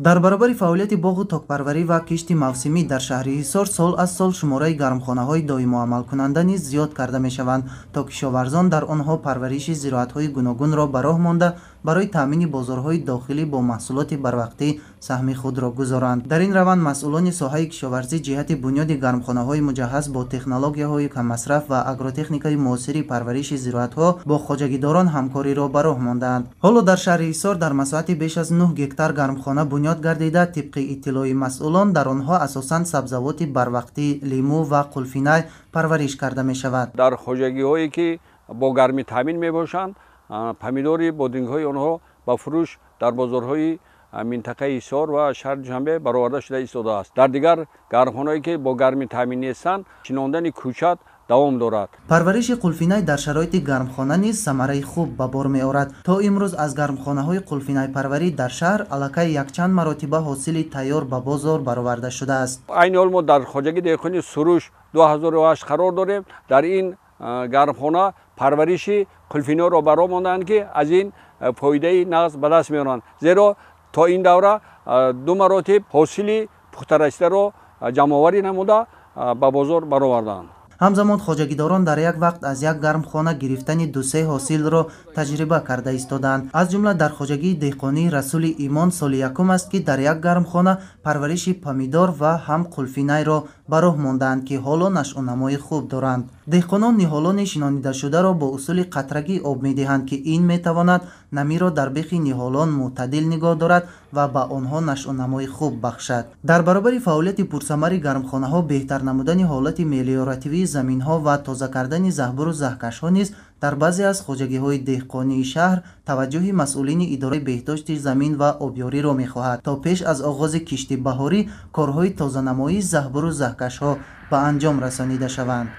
дар баробари фаъолияти боғу токпарварӣ ва кишти мавсимӣ дар шаҳри ҳисор сол аз сол шумораи гармхонаҳои доиму амалкунанда низ зиёд карда мешаванд, то кишоварзон дар онҳо парвариши зироатҳои гуногунро ба роҳ монда барои таъмини бозорҳои дохилӣ бо маҳсулоти барвақтӣ саҳми худро гузоранд. дар ин раванд масъулони соҳаи кишоварзӣ ҷиҳати бунёди гармхонаҳои муҷаҳҳаз бо технологияҳои каммасраф ва агротехникаи муосири парвариши зироатҳо бо хоҷагидорон ҳамкориро ба роҳ мондаанд. ҳоло дар шаҳри ҳисор дар масоҳати беш аз 9 гектар гармхона бунёд гардида, тибқи иттилои масъулон дар онҳо асосан сабзавоти барвақтӣ, лимӯ ва қулфинай парвариш карда мешавад. дар хоҷагиҳое ки бо гармӣ таъмин мебошанд, помидори бодингҳои онҳо ба фурӯш дар бозорҳои минтақаи ҳисор ва шаҳри душанбе бароварда шуда истодааст. дар дигар гармхонаое ки бо гармӣ таъмин нестанд, чинондани кӯчат давом дорад. парвариши қулфинай дар шароити гармхона низ самараи хуб ба бор меорад. то имрӯз аз гармхонаҳои қулфинайпарварӣ дар шаҳр аллакай якчанд маротиба ҳосили тайёр ба бозор бароварда шудааст. айни ҳол мо дар хоҷагии деҳқони суруш 2008 қарор дорем. дар ин гармхона парвариши қулфинойро ба роҳ мондаанд ки аз ин фоидаи нағз ба даст меоранд. зеро то ин давра 2 маротиб ҳосили пухтарасидаро ҷамъоварӣ намуда ба бозор баровардаанд. ҳамзамон хоҷагидорон дар як вақт аз як гармхона гирифтани 2-3 ҳосилро таҷриба карда истоданд. аз ҷумла дар хоҷагии деҳқонии Расули Имон соли якум аст ки дар як гармхона парвариши помидор ва ҳам қулфинайро ба роҳ мондаанд ки ҳоло нашъунамои хуб доранд. деҳқонон ниҳолони шинонидашударо бо усули қатрагӣ об медиҳанд ки ин метавонад намиро дар бихи ниҳолон мӯътадил нигоҳ дорад ва ба онҳо нашъунамои хуб бахшад. дар баробари фаъолияти пурсамари гармхонаҳо беҳтар намудани ҳолати мелиоративии заминҳо ва тоза кардани заҳбуру заҳкашҳо низ дар баъзе аз хоҷагиҳои деҳқонии шаҳр таваҷҷӯҳи масъулини идораи беҳдошти замин ва обёриро мехоҳад, то пеш аз оғози кишти баҳорӣ корҳои тозанамоии заҳбуру заҳкашҳо ба анҷом расонида шаванд.